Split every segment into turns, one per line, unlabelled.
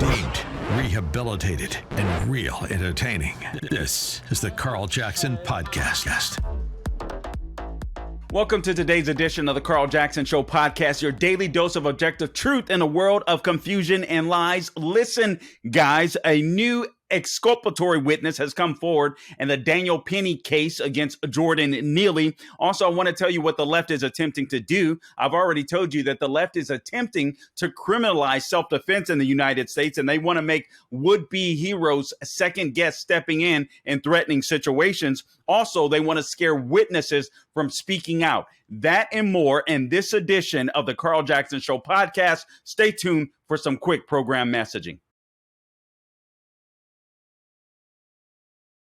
redeemed, rehabilitated, and real entertaining. This is the Carl Jackson Podcast.
Welcome to today's edition of the Carl Jackson Show podcast, your daily dose of objective truth in a world of confusion and lies. Listen, guys, a new exculpatory witness has come forward in the Daniel Penny case against Jordan Neely. Also, I want to tell you what the left is attempting to do. I've already told you that the left is attempting to criminalize self-defense in the United States, and they want to make would-be heroes second guess stepping in threatening situations. Also, they want to scare witnesses from speaking out. That and more in this edition of the Carl Jackson Show podcast. Stay tuned for some quick program messaging.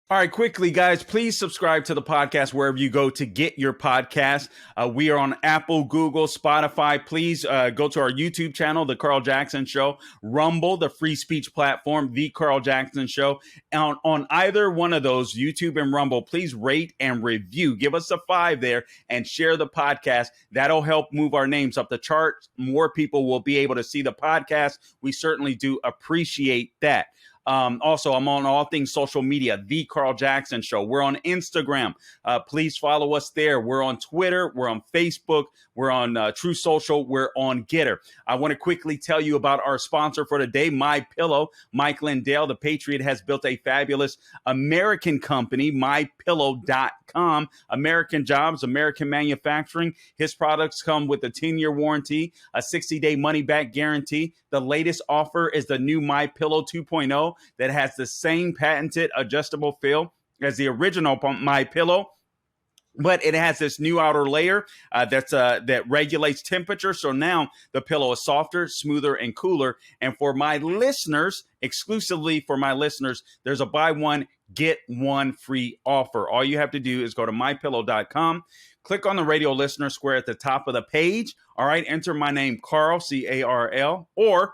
All right, quickly, guys, please subscribe to the podcast wherever you go to get your podcast. We are on Apple, Google, Spotify. Please go to our YouTube channel, The Carl Jackson Show, Rumble, the free speech platform, The Carl Jackson Show. On either one of those, YouTube and Rumble, please rate and review. Give us a 5 there and share the podcast. That'll help move our names up the charts. More people will be able to see the podcast. We certainly do appreciate that. Also, I'm on all things social media, The Carl Jackson Show. We're on Instagram. Please follow us there. We're on Twitter. We're on Facebook. We're on True Social. We're on Getter. I want to quickly tell you about our sponsor for today, MyPillow. Mike Lindell, the Patriot, has built a fabulous American company, MyPillow.com. American jobs, American manufacturing. His products come with a 10-year warranty, a 60-day money-back guarantee. The latest offer is the new MyPillow 2.0 that has the same patented adjustable feel as the original MyPillow, but it has this new outer layer that regulates temperature. So now the pillow is softer, smoother, and cooler. And for my listeners, exclusively for my listeners, there's a buy one, get one free offer. All you have to do is go to mypillow.com. Click on the radio listener square at the top of the page. All right, enter my name, Carl, C-A-R-L, or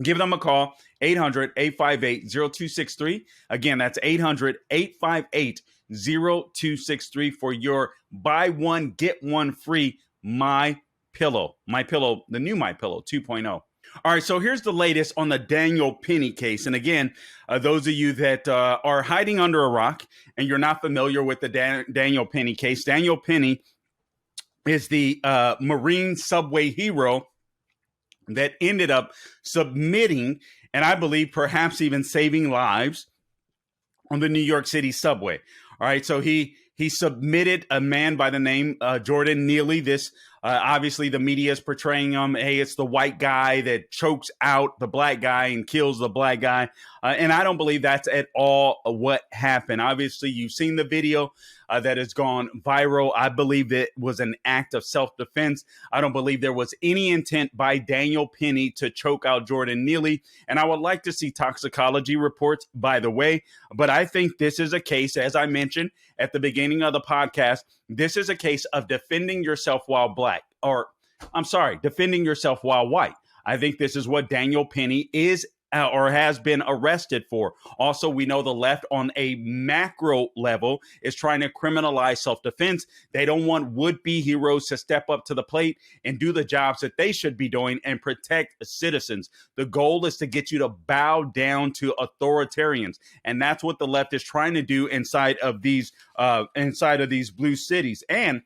give them a call, 800-858-0263. Again, that's 800-858-0263 for your buy one, get one free MyPillow. MyPillow, the new MyPillow 2.0. All right, so here's the latest on the Daniel Penny case. And again, those of you that are hiding under a rock and you're not familiar with the Daniel Penny case, Daniel Penny is the Marine subway hero that ended up submitting, and I believe perhaps even saving lives on the New York City subway. All right, so he submitted a man by the name Jordan Neely. This obviously the media is portraying him. Hey, it's the white guy that chokes out the black guy and kills the black guy. And I don't believe that's at all what happened. Obviously, you've seen the video that has gone viral. I believe it was an act of self-defense. I don't believe there was any intent by Daniel Penny to choke out Jordan Neely. And I would like to see toxicology reports, by the way. But I think this is a case, as I mentioned at the beginning of the podcast, this is a case of defending yourself while black, or defending yourself while white. I think this is what Daniel Penny is or has been arrested for. Also, we know the left on a macro level is trying to criminalize self-defense. They don't want would-be heroes to step up to the plate and do the jobs that they should be doing and protect citizens. The goal is to get you to bow down to authoritarians. And that's what the left is trying to do inside of these blue cities. And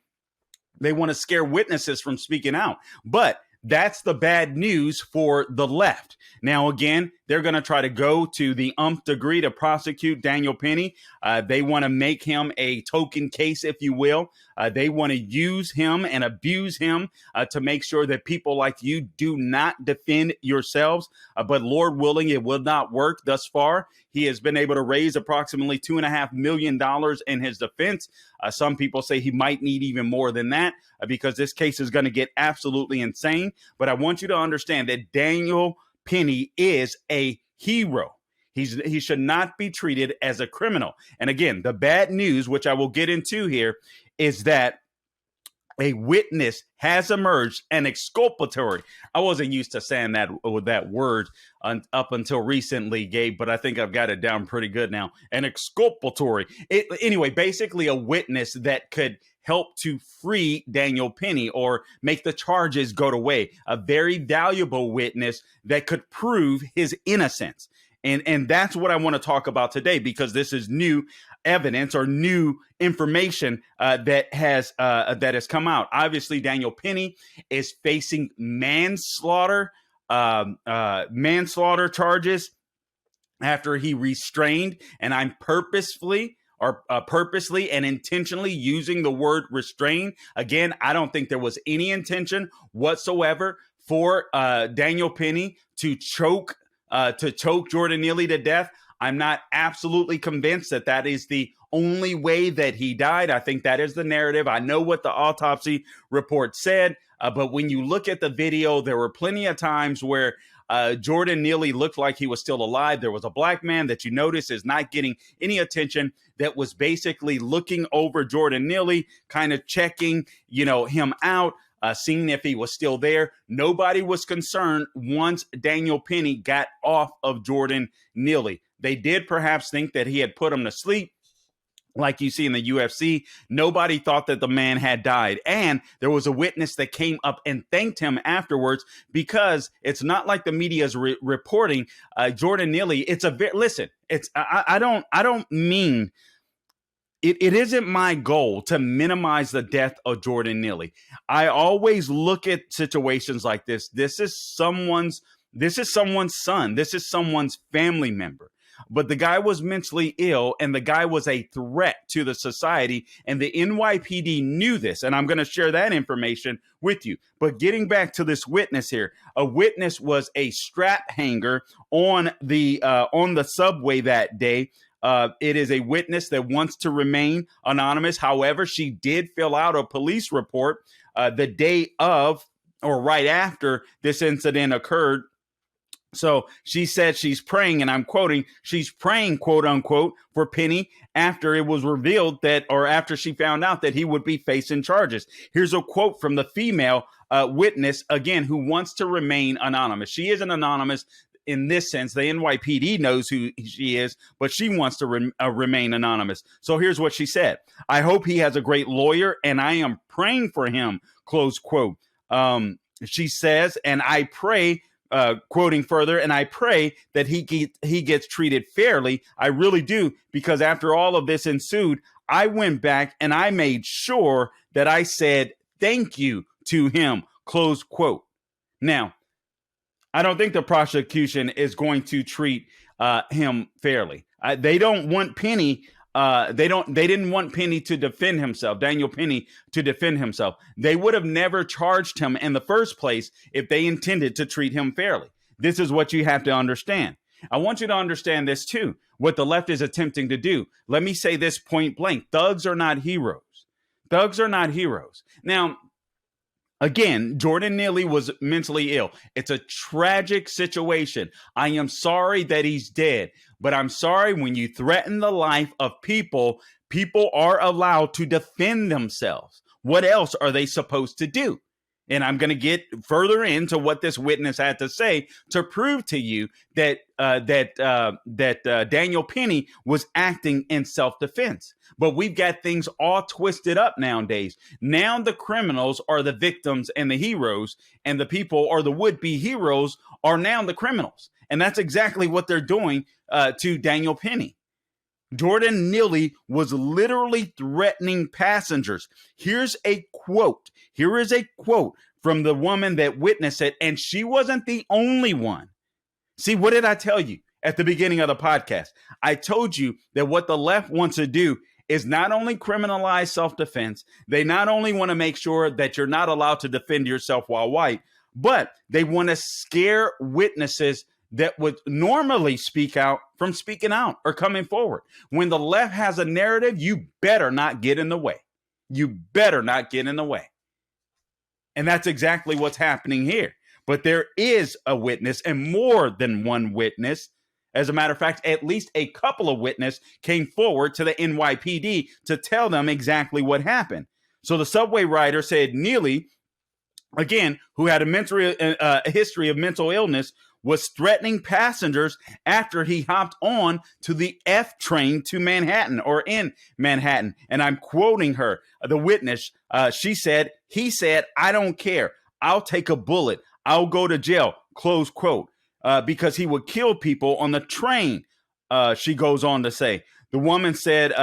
they want to scare witnesses from speaking out. But that's the bad news for the left. Now, again, they're going to try to go to the nth degree to prosecute Daniel Penny. They want to make him a token case, if you will. They want to use him and abuse him to make sure that people like you do not defend yourselves. But Lord willing, it will not work thus far. He has been able to raise approximately $2.5 million in his defense. Some people say he might need even more than that because this case is going to get absolutely insane. But I want you to understand that Daniel Penny is a hero. He should not be treated as a criminal. And again, the bad news, which I will get into here, is that a witness has emerged, an exculpatory. I wasn't used to saying that word up until recently, Gabe, but I think I've got it down pretty good now. An exculpatory. Anyway, basically a witness that could help to free Daniel Penny or make the charges go away. A very valuable witness that could prove his innocence. And that's what I want to talk about today, because this is new evidence or new information that has come out. Obviously, Daniel Penny is facing manslaughter charges after he restrained, and I'm purposely and intentionally using the word restrain. Again, I don't think there was any intention whatsoever for Daniel Penny to choke Jordan Neely to death. I'm not absolutely convinced that that is the only way that he died. I think that is the narrative. I know what the autopsy report said, but when you look at the video, there were plenty of times where Jordan Neely looked like he was still alive. There was a black man that you notice is not getting any attention that was basically looking over Jordan Neely, kind of checking, him out. Seeing if he was still there. Nobody was concerned once Daniel Penny got off of Jordan Neely. They did perhaps think that he had put him to sleep, like you see in the UFC. Nobody thought that the man had died. And there was a witness that came up and thanked him afterwards, because it's not like the media is reporting Jordan Neely. I don't mean... It isn't my goal to minimize the death of Jordan Neely. I always look at situations like this. This is someone's son. This is someone's family member. But the guy was mentally ill, and the guy was a threat to the society, and the NYPD knew this, and I'm going to share that information with you. But getting back to this witness here, a witness was a strap hanger on the subway that day. It is a witness that wants to remain anonymous. However, she did fill out a police report the day of or right after this incident occurred. So she said she's praying, and I'm quoting, she's praying, quote unquote, for Penny after it was revealed after she found out that he would be facing charges. Here's a quote from the female witness, again, who wants to remain anonymous. She isn't anonymous in this sense. The NYPD knows who she is, but she wants to remain anonymous. So here's what she said. I hope he has a great lawyer, and I am praying for him, close quote. She says, and I pray, quoting further, and I pray that he gets treated fairly. I really do, because after all of this ensued, I went back and I made sure that I said thank you to him, close quote. Now, I don't think the prosecution is going to treat him fairly. They don't want Penny. They didn't want Penny to defend himself, Daniel Penny to defend himself. They would have never charged him in the first place if they intended to treat him fairly. This is what you have to understand. I want you to understand this too, what the left is attempting to do. Let me say this point blank. Thugs are not heroes. Thugs are not heroes. Now, again, Jordan Neely was mentally ill. It's a tragic situation. I am sorry that he's dead, but I'm sorry when you threaten the life of people, people are allowed to defend themselves. What else are they supposed to do? And I'm going to get further into what this witness had to say to prove to you that Daniel Penny was acting in self-defense. But we've got things all twisted up nowadays. Now the criminals are the victims and the heroes, and the people or the would-be heroes are now the criminals. And that's exactly what they're doing to Daniel Penny. Jordan Neely was literally threatening passengers. Here is a quote from the woman that witnessed it, and she wasn't the only one. See, what did I tell you at the beginning of the podcast? I told you that what the left wants to do is not only criminalize self-defense, they not only want to make sure that you're not allowed to defend yourself while white, but they want to scare witnesses that would normally speak out from speaking out or coming forward. When the left has a narrative, you better not get in the way. You better not get in the way. And that's exactly what's happening here. But there is a witness, and more than one witness. As a matter of fact, at least a couple of witnesses came forward to the NYPD to tell them exactly what happened. So the subway rider said Neely, again, who had a history of mental illness, was threatening passengers after he hopped on to the F train to Manhattan, or in Manhattan. And I'm quoting her, the witness. He said, I don't care. I'll take a bullet. I'll go to jail, close quote, because he would kill people on the train. She goes on to say. The woman said,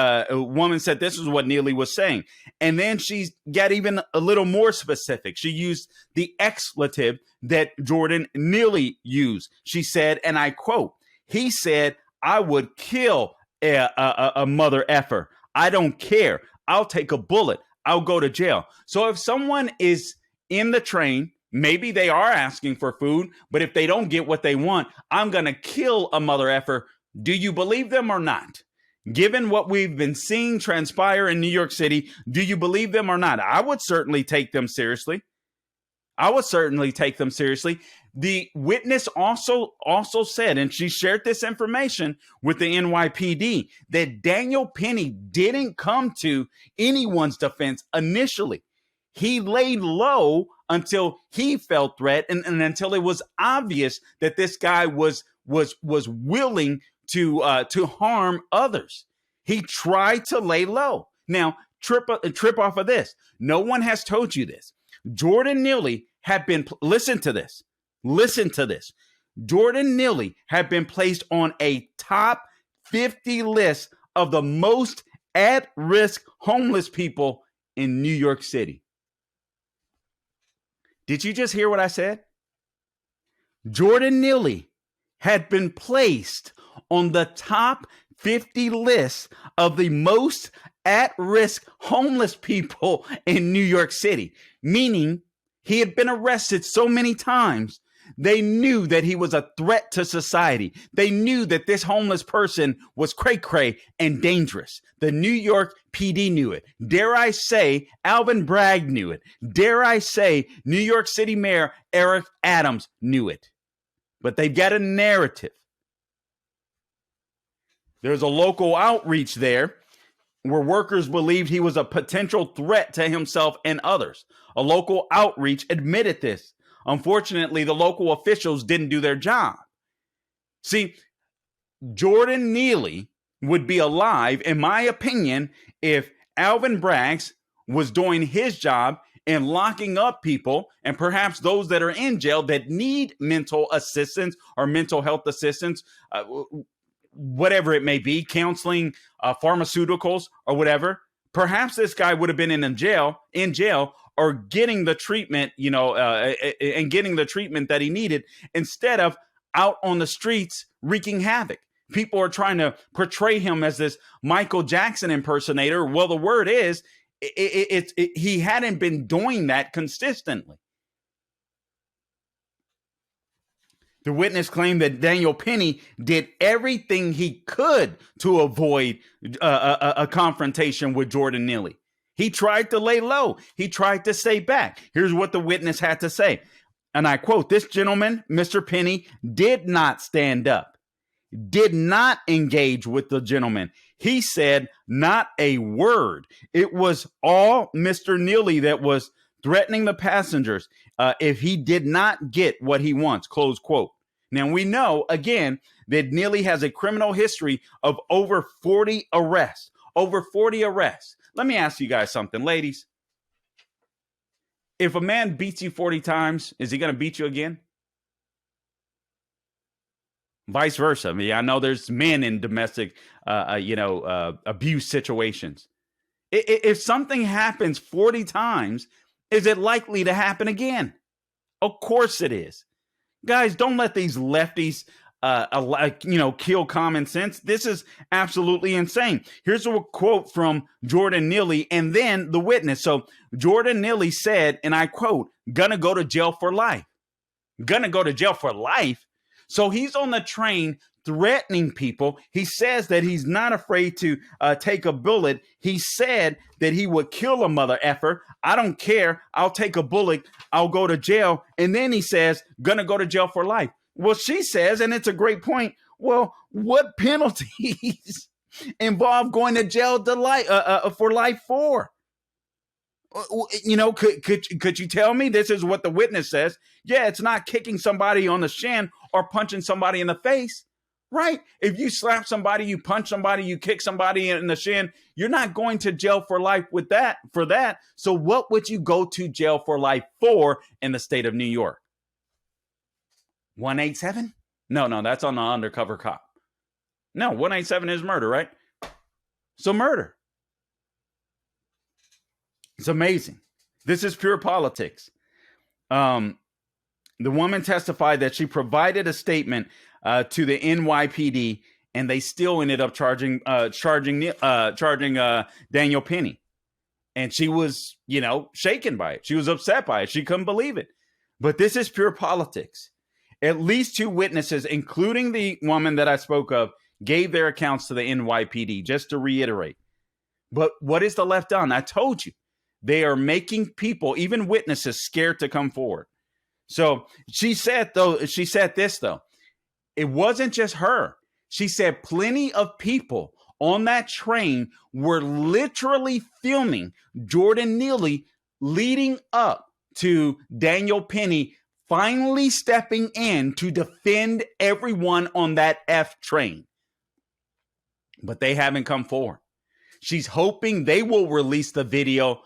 this is what Neely was saying. And then she got even a little more specific. She used the expletive that Jordan Neely used. She said, and I quote, he said, I would kill a mother-er. I don't care. I'll take a bullet. I'll go to jail. So if someone is in the train, maybe they are asking for food, but if they don't get what they want, I'm going to kill a mother-er. Do you believe them or not? Given what we've been seeing transpire in New York City, do you believe them or not? I would certainly take them seriously. The witness also said, and she shared this information with the NYPD, that Daniel Penny didn't come to anyone's defense initially. He laid low until he felt threat and until it was obvious that this guy was willing to harm others. He tried to lay low. Now, trip off of this. No one has told you this. Jordan Neely had been, listen to this. Jordan Neely had been placed on a top 50 list of the most at-risk homeless people in New York City. Did you just hear what I said? Jordan Neely had been placed on the top 50 list of the most at-risk homeless people in New York City, meaning he had been arrested so many times. They knew that he was a threat to society. They knew that this homeless person was cray-cray and dangerous. The New York PD knew it. Dare I say, Alvin Bragg knew it. Dare I say, New York City Mayor Eric Adams knew it. But they've got a narrative. There's a local outreach there where workers believed he was a potential threat to himself and others. A local outreach admitted this. Unfortunately, the local officials didn't do their job. See, Jordan Neely would be alive, in my opinion, if Alvin Bragg was doing his job and locking up people, and perhaps those that are in jail that need mental assistance or mental health assistance, whatever it may be, counseling, pharmaceuticals, or whatever. Perhaps this guy would have been in jail, or getting the treatment, and getting the treatment that he needed, instead of out on the streets wreaking havoc. People are trying to portray him as this Michael Jackson impersonator. Well, the word is, he hadn't been doing that consistently. The witness claimed that Daniel Penny did everything he could to avoid a confrontation with Jordan Neely. He tried to lay low. He tried to stay back. Here's what the witness had to say. And I quote, this gentleman, Mr. Penny, did not stand up, did not engage with the gentleman. He said not a word. It was all Mr. Neely that was threatening the passengers if he did not get what he wants, close quote. Now, we know, again, that Neely has a criminal history of over 40 arrests. Over 40 arrests. Let me ask you guys something, ladies. If a man beats you 40 times, is he going to beat you again? Vice versa. I mean, I know there's men in domestic, abuse situations. If something happens 40 times, is it likely to happen again? Of course it is. Guys, don't let these lefties kill common sense. This is absolutely insane. Here's a quote from Jordan Neely and then the witness. So Jordan Neely said, and I quote, gonna go to jail for life. Gonna go to jail for life. So he's on the train threatening people. He says that he's not afraid to take a bullet. He said that he would kill a mother-effer. I don't care. I'll take a bullet. I'll go to jail. And then he says, gonna go to jail for life. Well, she says, and it's a great point, well, what penalties involve going to jail for life for? You know, could you tell me this is what the witness says? Yeah, it's not kicking somebody on the shin or punching somebody in the face, right? If you slap somebody, you punch somebody, you kick somebody in the shin, you're not going to jail for life for that. So what would you go to jail for life for in the state of New York? 187? No, that's on the undercover cop. No, 187 is murder, right? So murder. It's amazing. This is pure politics. The woman testified that she provided a statement to the NYPD, and they still ended up charging Daniel Penny. And she was, shaken by it. She was upset by it. She couldn't believe it. But this is pure politics. At least 2 witnesses, including the woman that I spoke of, gave their accounts to the NYPD, just to reiterate. But what is the left done? I told you. They are making people, even witnesses, scared to come forward. So she said this, though. It wasn't just her. She said plenty of people on that train were literally filming Jordan Neely leading up to Daniel Penny finally stepping in to defend everyone on that F train. But they haven't come forward. She's hoping they will release the video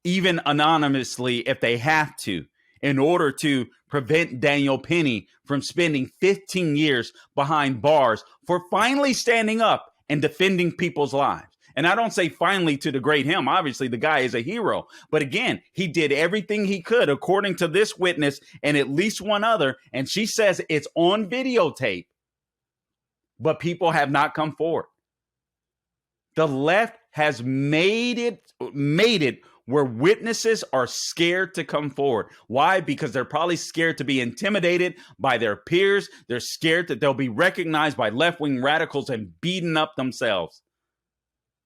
even anonymously if they have to, in order to prevent Daniel Penny from spending 15 years behind bars for finally standing up and defending people's lives. And I don't say finally to degrade him. Obviously, the guy is a hero. But again, he did everything he could, according to this witness and at least one other. And she says it's on videotape, but people have not come forward. The left has made it where witnesses are scared to come forward. Why? Because they're probably scared to be intimidated by their peers. They're scared that they'll be recognized by left-wing radicals and beaten up themselves.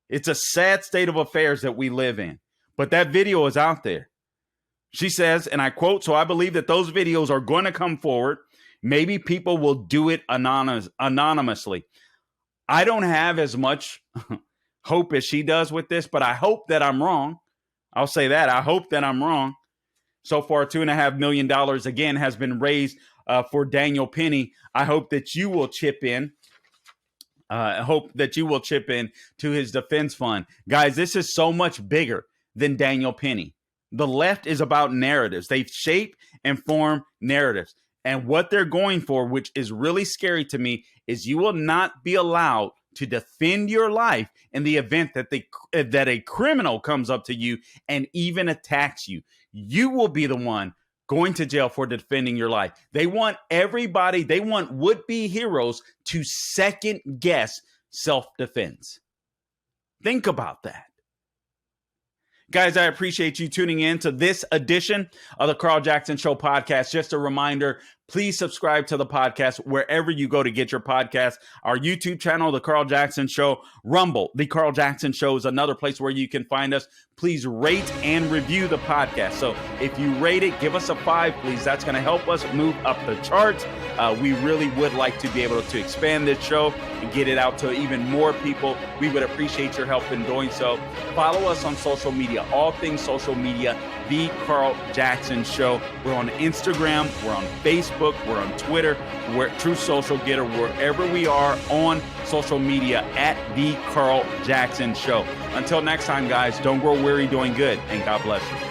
It's a sad state of affairs that we live in. But that video is out there. She says, and I quote, "So I believe that those videos are going to come forward. Maybe people will do it anonymously." I don't have as much hope as she does with this, but I hope that I'm wrong. I'll say that. I hope that I'm wrong. So far, $2.5 million again has been raised for Daniel Penny. I hope that you will chip in. I hope that you will chip in to his defense fund. Guys, this is so much bigger than Daniel Penny. The left is about narratives. They shape and form narratives. And what they're going for, which is really scary to me, is you will not be allowed to defend your life in the event that a criminal comes up to you and even attacks you. You will be the one going to jail for defending your life. They want everybody, they want would-be heroes to second guess self-defense. Think about that. Guys, I appreciate you tuning in to this edition of the Carl Jackson Show podcast. Just a reminder, please subscribe to the podcast wherever you go to get your podcast. Our YouTube channel, The Carl Jackson Show, Rumble, The Carl Jackson Show is another place where you can find us. Please rate and review the podcast. So if you rate it, give us a 5, please. That's going to help us move up the charts. We really would like to be able to expand this show and get it out to even more people. We would appreciate your help in doing so. Follow us on social media, all things social media, The Carl Jackson Show. We're on Instagram, we're on Facebook, we're on Twitter, we're True Social Getter, wherever we are on social media at The Carl Jackson Show. Until next time, guys, don't grow weary doing good, and God bless you.